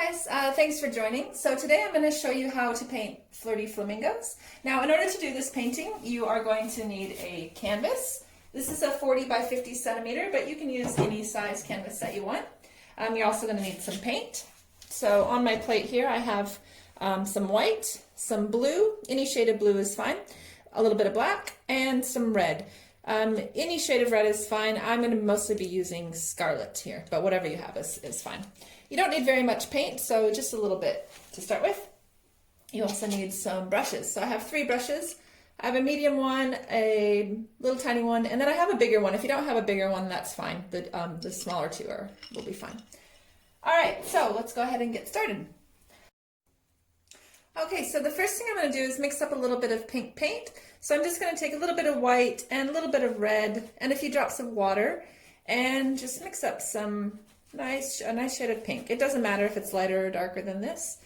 Guys, thanks for joining. So today I'm going to show you how to paint Flirty Flamingos. Now in order to do this painting, you are going to need a canvas. This is a 40 by 50 centimeter, but you can use any size canvas that you want. You're also going to need some paint. So on my plate here I have some white, some blue, any shade of blue is fine, a little bit of black, and some red. Any shade of red is fine. I'm going to mostly be using scarlet here, but whatever you have is fine. You don't need very much paint, so just a little bit to start with. You also need some brushes. So I have 3 brushes. I have a medium one, a little tiny one, and then I have a bigger one. If you don't have a bigger one, that's fine. The smaller 2 will be fine. All right, so let's go ahead and get started. Okay, so the first thing I'm going to do is mix up a little bit of pink paint. So I'm just going to take a little bit of white and a little bit of red and a few drops of water and just mix up a nice shade of pink. It doesn't matter if it's lighter or darker than this.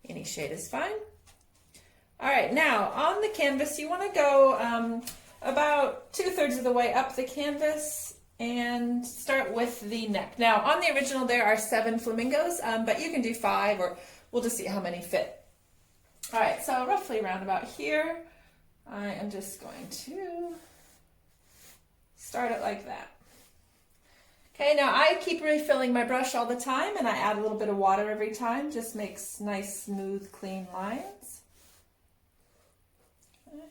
Any shade is fine. All right, now on the canvas, you want to go about 2/3 of the way up the canvas and start with the neck. Now on the original there are 7 flamingos, but you can do 5, or we'll just see how many fit. All right, so roughly around about here, I am just going to start it like that. Okay, now I keep refilling my brush all the time, and I add a little bit of water every time. Just makes nice, smooth, clean lines. Okay.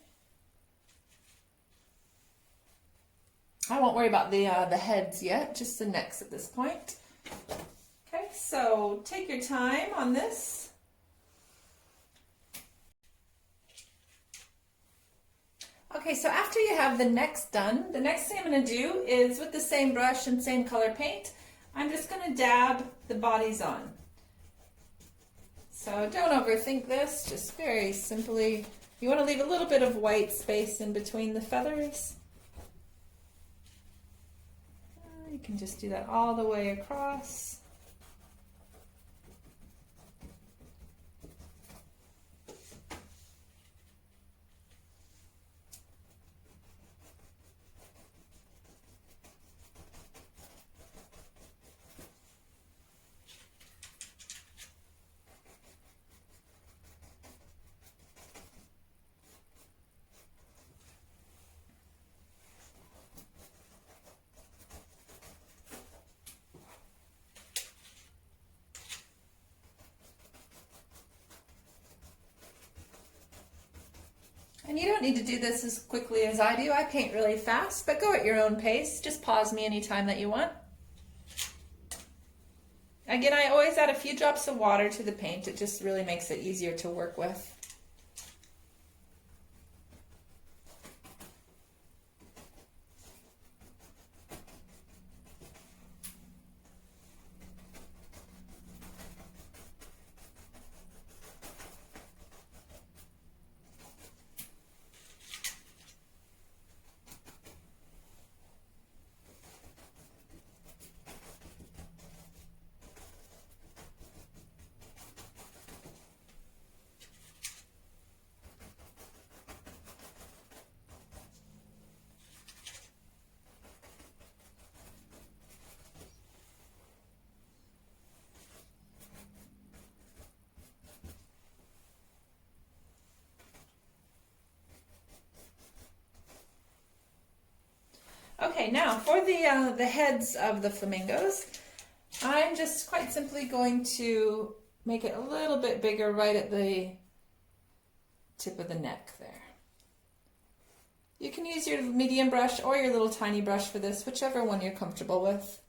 I won't worry about the heads yet, just the necks at this point. Okay, so take your time on this. Okay, so after you have the necks done, the next thing I'm going to do is, with the same brush and same color paint, I'm just going to dab the bodies on. So don't overthink this, just very simply. You want to leave a little bit of white space in between the feathers. You can just do that all the way across. And you don't need to do this as quickly as I do. I paint really fast, but go at your own pace. Just pause me anytime that you want. Again, I always add a few drops of water to the paint. It just really makes it easier to work with. Okay, now for the heads of the flamingos, I'm just quite simply going to make it a little bit bigger right at the tip of the neck there. You can use your medium brush or your little tiny brush for this, whichever one you're comfortable with.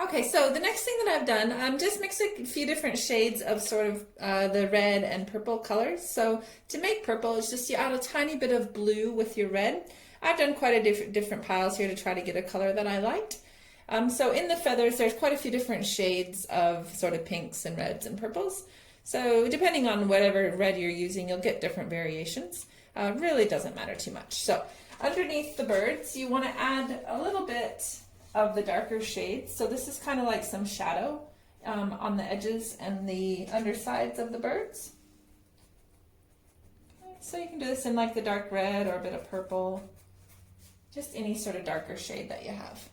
Okay, so the next thing that I've done, just mix a few different shades of sort of the red and purple colors. So to make purple, it's just you add a tiny bit of blue with your red. I've done quite a different piles here to try to get a color that I liked. So in the feathers, there's quite a few different shades of sort of pinks and reds and purples. So depending on whatever red you're using, you'll get different variations. Really doesn't matter too much. So underneath the birds, you want to add a little bit of the darker shades. So this is kind of like some shadow on the edges and the undersides of the birds. So you can do this in like the dark red or a bit of purple, just any sort of darker shade that you have.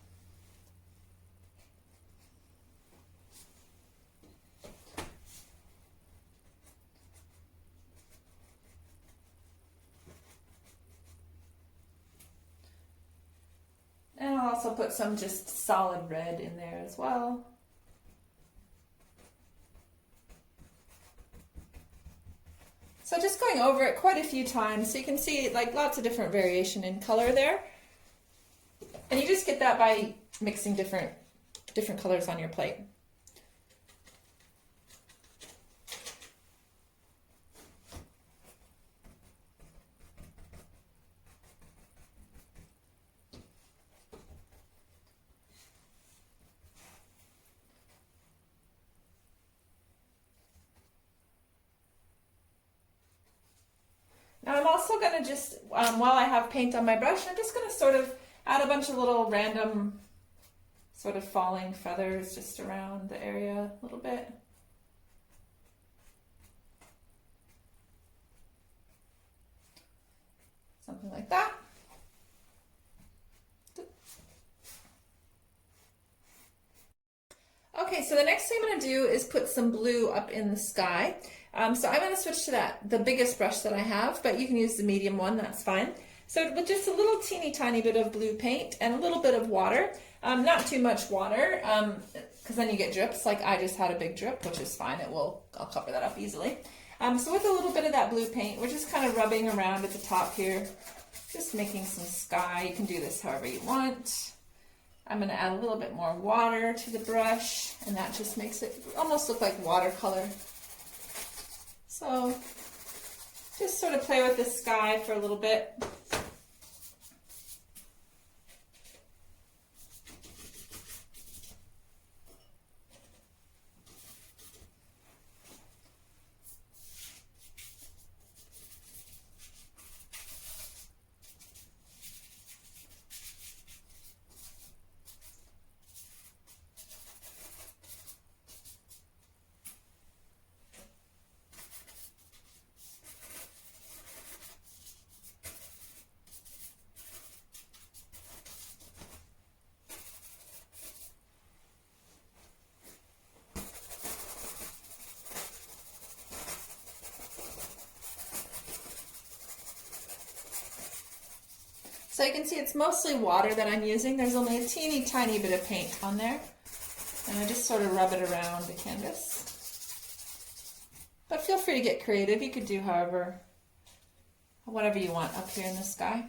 And I'll also put some just solid red in there as well. So just going over it quite a few times so you can see like lots of different variation in color there. And you just get that by mixing different colors on your plate. Now I'm also going to just, while I have paint on my brush, I'm just going to sort of add a bunch of little random sort of falling feathers just around the area a little bit. Something like that. Okay, so the next thing I'm going to do is put some blue up in the sky. So I'm going to switch to the biggest brush that I have, but you can use the medium one, that's fine. So with just a little teeny tiny bit of blue paint and a little bit of water, not too much water, because then you get drips. Like I just had a big drip, which is fine. I'll cover that up easily. So with a little bit of that blue paint, we're just kind of rubbing around at the top here, just making some sky. You can do this however you want. I'm going to add a little bit more water to the brush, and that just makes it almost look like watercolor. So just sort of play with the sky for a little bit. So you can see it's mostly water that I'm using. There's only a teeny tiny bit of paint on there. And I just sort of rub it around the canvas. But feel free to get creative. You could do whatever you want up here in the sky.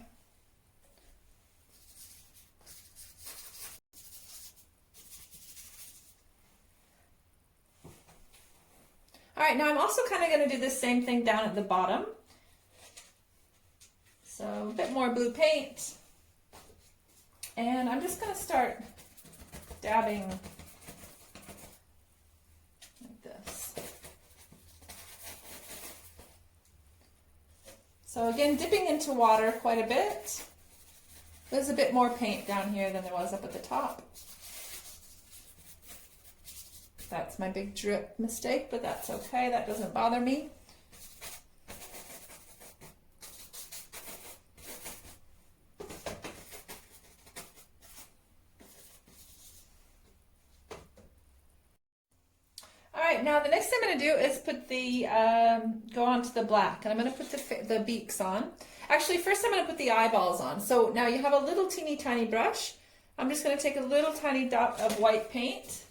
All right, now I'm also kind of going to do the same thing down at the bottom. So a bit more blue paint, and I'm just going to start dabbing like this. So again, dipping into water quite a bit. There's a bit more paint down here than there was up at the top. That's my big drip mistake, but that's okay. That doesn't bother me. Now the next thing I'm going to do is put go on to the black, and I'm going to put the beaks on. Actually, first I'm going to put the eyeballs on. So now you have a little teeny tiny brush. I'm just going to take a little tiny dot of white paint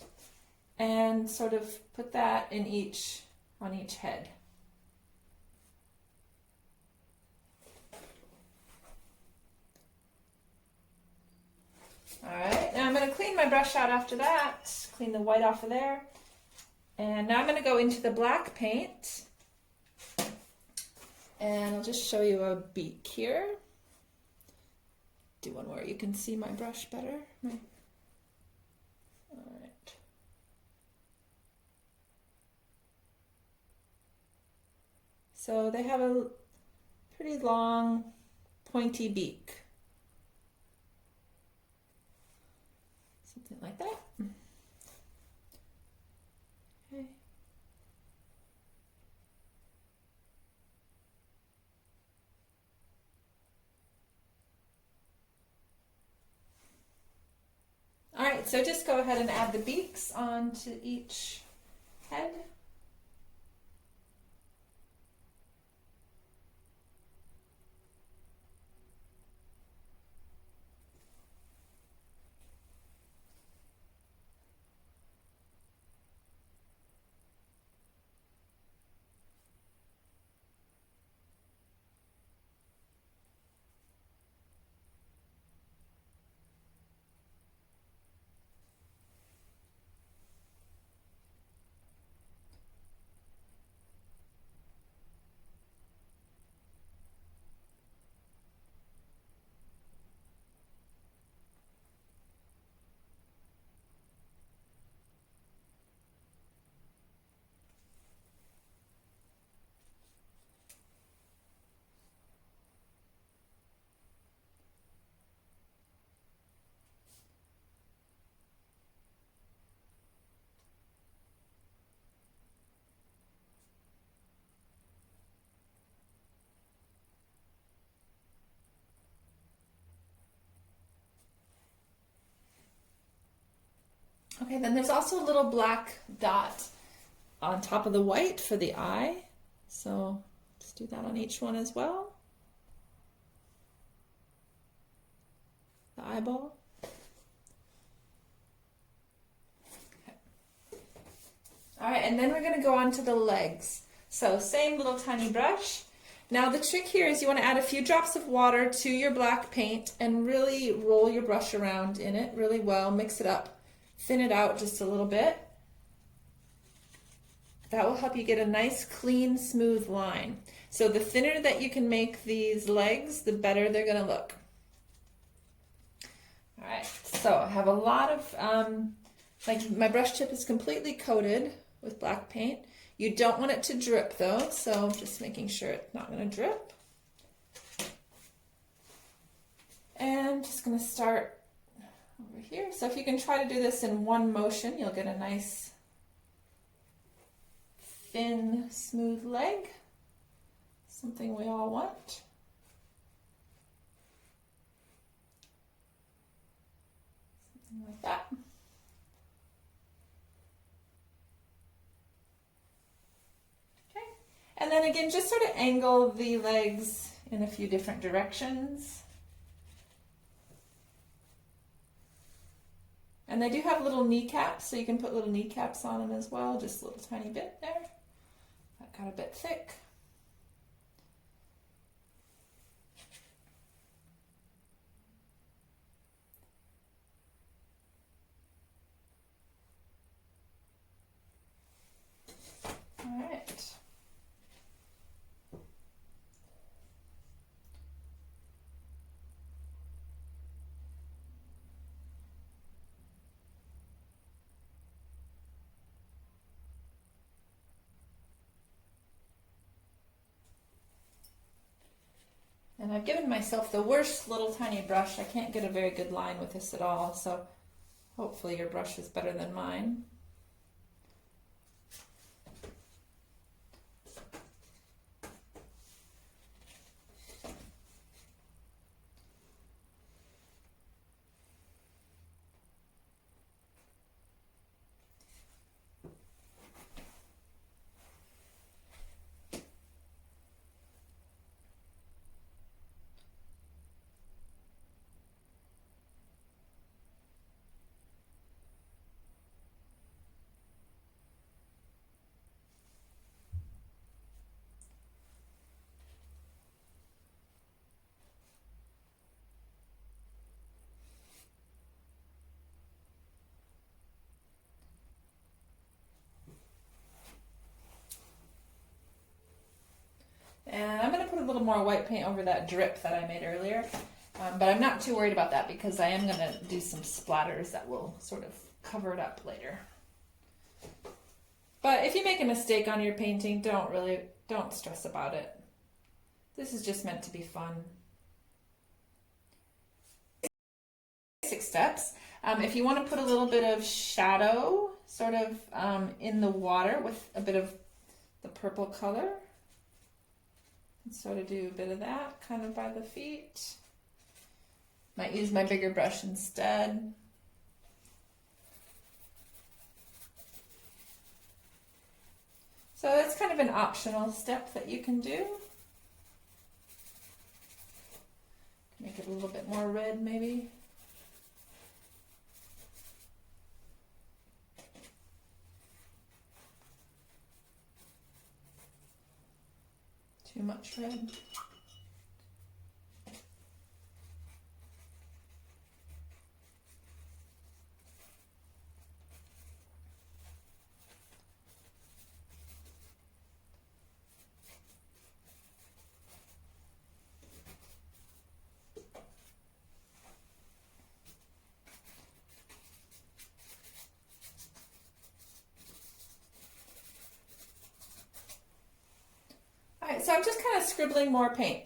and sort of put that on each head. All right, now I'm going to clean my brush out after that, clean the white off of there. And now I'm going to go into the black paint. And I'll just show you a beak here. Do one where you can see my brush better. All right. So they have a pretty long, pointy beak. Something like that. Okay. All right, so just go ahead and add the beaks onto each head. Okay, then there's also a little black dot on top of the white for the eye. So just do that on each one as well. The eyeball. Okay. All right, and then we're going to go on to the legs. So same little tiny brush. Now the trick here is you want to add a few drops of water to your black paint and really roll your brush around in it really well, mix it up. Thin it out just a little bit. That will help you get a nice, clean, smooth line. So the thinner that you can make these legs, the better they're going to look. All right, so I have a lot of, my brush tip is completely coated with black paint. You don't want it to drip though, so just making sure it's not going to drip. And just going to start over here. So if you can try to do this in one motion, you'll get a nice thin, smooth leg. Something we all want. Something like that. Okay. And then again, just sort of angle the legs in a few different directions. And they do have little kneecaps, so you can put little kneecaps on them as well, just a little tiny bit there. That got a bit thick. All right. And I've given myself the worst little tiny brush. I can't get a very good line with this at all, so hopefully your brush is better than mine. a little more white paint over that drip that I made earlier. But I'm not too worried about that because I am going to do some splatters that will sort of cover it up later. But if you make a mistake on your painting, don't stress about it. This is just meant to be fun. Basic steps. If you want to put a little bit of shadow sort of in the water with a bit of the purple color, and sort of do a bit of that kind of by the feet. Might use my bigger brush instead. So that's kind of an optional step that you can do. Make it a little bit more red maybe. Too much red. Alright, so I'm just kind of scribbling more paint.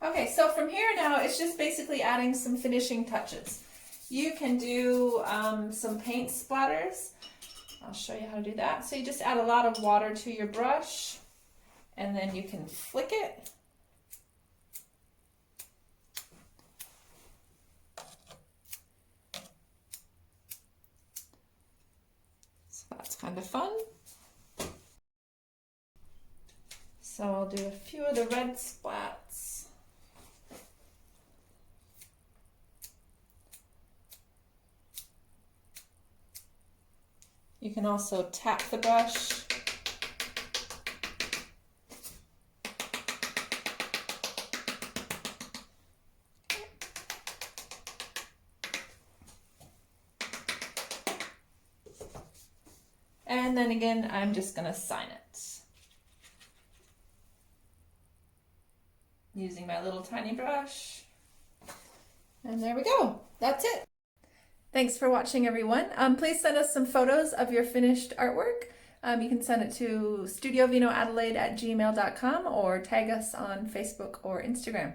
Okay, so from here now, it's just basically adding some finishing touches. You can do some paint splatters. I'll show you how to do that. So you just add a lot of water to your brush, and then you can flick it. That's kind of fun. So I'll do a few of the red splats. You can also tap the brush. And then again, I'm just going to sign it. Using my little tiny brush. And there we go. That's it. Thanks for watching, everyone. Please send us some photos of your finished artwork. You can send it to studiovinoadelaide@gmail.com or tag us on Facebook or Instagram.